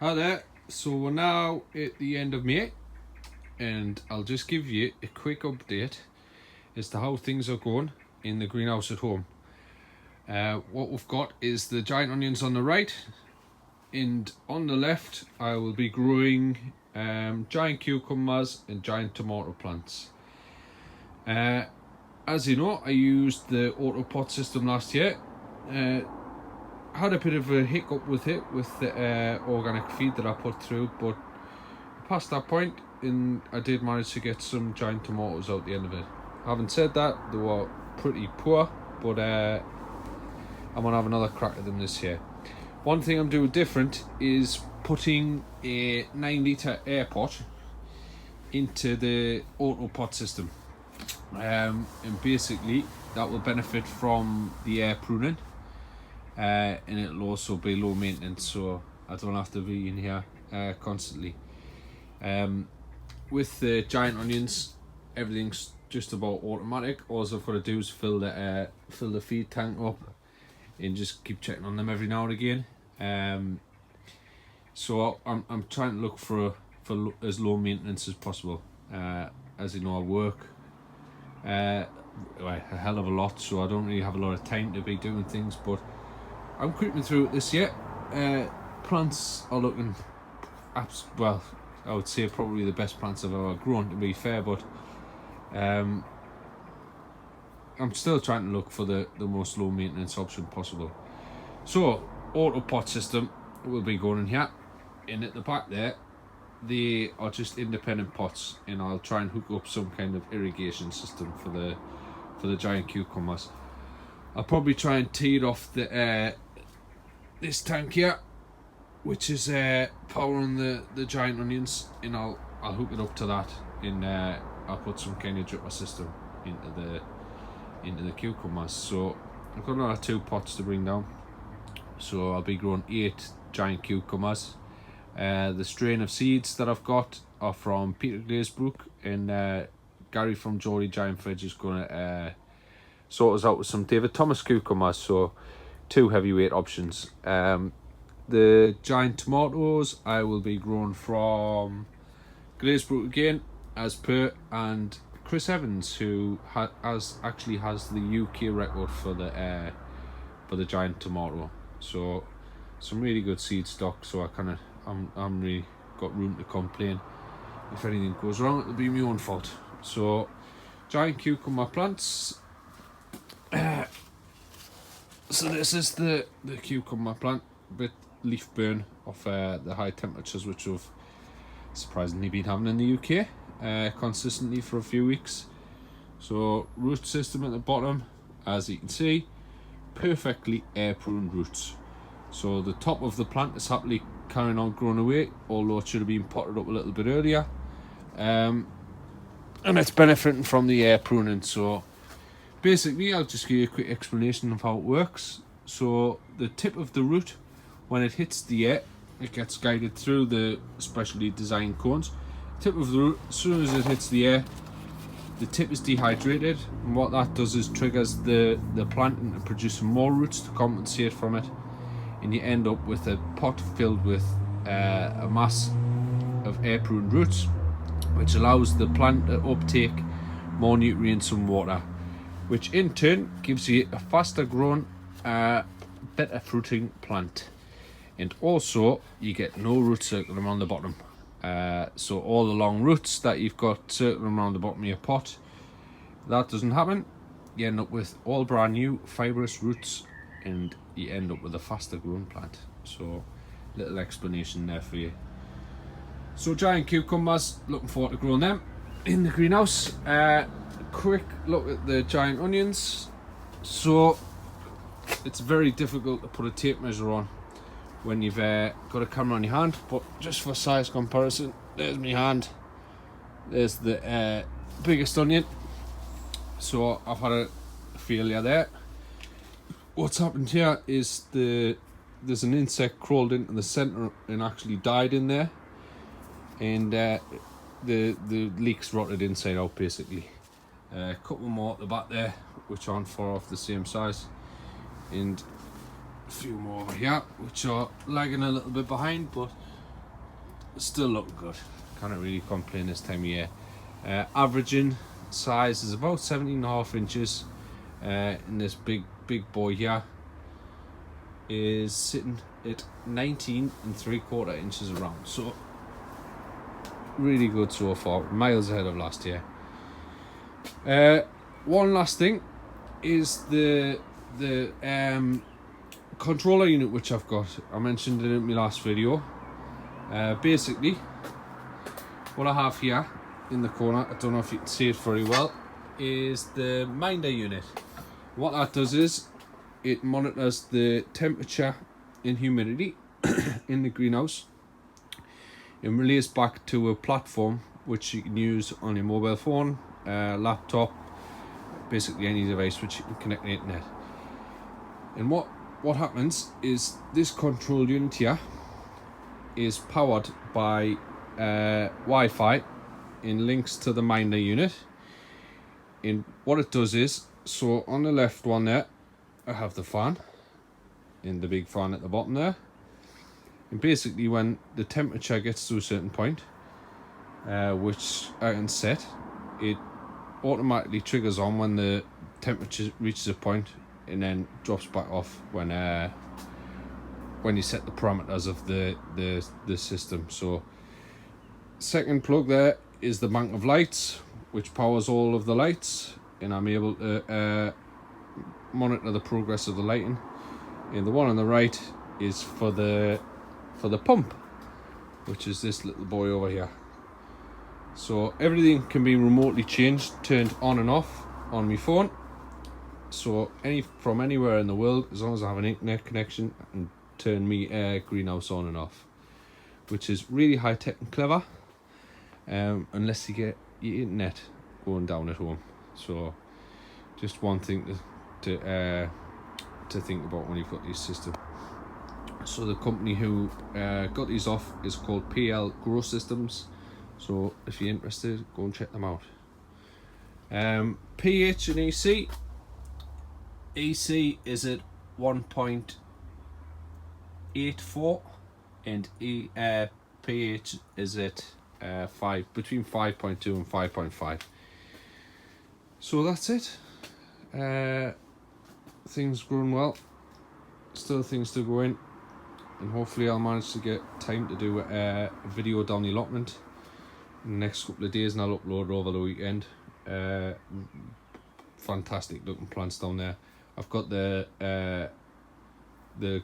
Hi there, so we're now at the end of May and I'll just give you a quick update as to how things are going in the greenhouse at home. What we've got is the giant onions on the right, and on the left I will be growing giant cucumbers and giant tomato plants. As you know, I used the autopot system last year. Had a bit of a hiccup with it with the organic feed that I put through, but past that point, I did manage to get some giant tomatoes out the end of it. Having said that, they were pretty poor, but I'm gonna have another crack at them this year. One thing I'm doing different is putting a 9 litre airpot into the autopot system, and basically that will benefit from the air pruning. And it'll also be low maintenance, so I don't have to be in here constantly. With the giant onions, everything's just about automatic. All I've got to do is fill the feed tank up and just keep checking on them every now and again. So I'm trying to look for as low maintenance as possible. As you know, I work a hell of a lot, so I don't really have a lot of time to be doing things, but I'm creeping through it this year. Plants are looking, well, I would say probably the best plants I've ever grown, to be fair, but I'm still trying to look for the most low maintenance option possible. So, autopot system will be going in here, and at the back there, they are just independent pots, and I'll try and hook up some kind of irrigation system for the giant cucumbers. I'll probably try and tee it off this tank here, which is powering the giant onions, and I'll hook it up to that, and I'll put some kind of dripper system into the cucumbers. So I've got another 2 pots to bring down, so I'll be growing 8 giant cucumbers. The strain of seeds that I've got are from Peter Glazebrook, and Gary from Geordie Giant Fridge is going to sort us out with some David Thomas cucumbers, so 2 heavyweight options. The giant tomatoes I will be growing from Glazebrook again, as per, and Chris Evans, who actually has the UK record for the giant tomato. So some really good seed stock, so I'm really got room to complain. If anything goes wrong, it'll be my own fault. So giant cucumber plants. So this is the cucumber plant, bit leaf burn off the high temperatures which we've surprisingly been having in the UK consistently for a few weeks. So root system at the bottom, as you can see, perfectly air pruned roots. So the top of the plant is happily carrying on growing away, although it should have been potted up a little bit earlier, and it's benefiting from the air pruning. So basically, I'll just give you a quick explanation of how it works. So the tip of the root, when it hits the air, it gets guided through the specially designed cones. Tip of the root, as soon as it hits the air, the tip is dehydrated, and what that does is triggers the plant into producing more roots to compensate from it, and you end up with a pot filled with a mass of air pruned roots, which allows the plant to uptake more nutrients and water, which in turn gives you a faster grown, better fruiting plant. And also you get no root circling around the bottom. So all the long roots that you've got circling around the bottom of your pot, that doesn't happen. You end up with all brand new fibrous roots, and you end up with a faster grown plant. So little explanation there for you. So giant cucumbers, looking forward to growing them in the greenhouse. Quick look at the giant onions. So it's very difficult to put a tape measure on when you've got a camera on your hand, but just for size comparison, there's my hand, there's the biggest onion. So I've had a failure there. What's happened here is there's an insect crawled into the center and actually died in there, and the leeks rotted inside out basically. A couple more at the back there which aren't far off the same size, and a few more over here which are lagging a little bit behind, but still looking good. Can't really complain this time of year. Averaging size is about 17.5 inches. And this big boy here is sitting at 19 3/4 inches around. So really good so far, miles ahead of last year. One last thing is the controller unit which I've got. I mentioned it in my last video. Basically, what I have here in the corner, I don't know if you can see it very well, is the minder unit. What that does is it monitors the temperature and humidity in the greenhouse and relays back to a platform which you can use on your mobile phone, laptop, basically any device which you can connect to the internet. And what happens is this control unit here is powered by Wi-Fi and links to the minder unit. And what it does is, so on the left one there, I have the fan and the big fan at the bottom there. And basically when the temperature gets to a certain point, which I can set, it automatically triggers on when the temperature reaches a point and then drops back off when you set the parameters of the system. So second plug there is the bank of lights which powers all of the lights, and I'm able to monitor the progress of the lighting. And the one on the right is for the pump, which is this little boy over here. So everything can be remotely changed, turned on and off on my phone. So from anywhere in the world, as long as I have an internet connection, I can turn me greenhouse on and off, which is really high tech and clever. Unless you get your internet going down at home. So just one thing to think about when you've got this system. So the company who got these off is called PL Grow Systems. So if you're interested, go and check them out. pH and EC. EC is at 1.84 and pH is at between 5.2 and 5.5. So that's it. Things growing well. Still things to go in, and hopefully I'll manage to get time to do a video down the allotment in the next couple of days, and I'll upload over the weekend. Fantastic looking plants down there. I've got the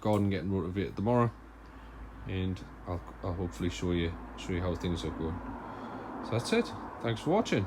garden getting rotavated tomorrow, and I'll hopefully show you how things are going. So that's it. Thanks for watching.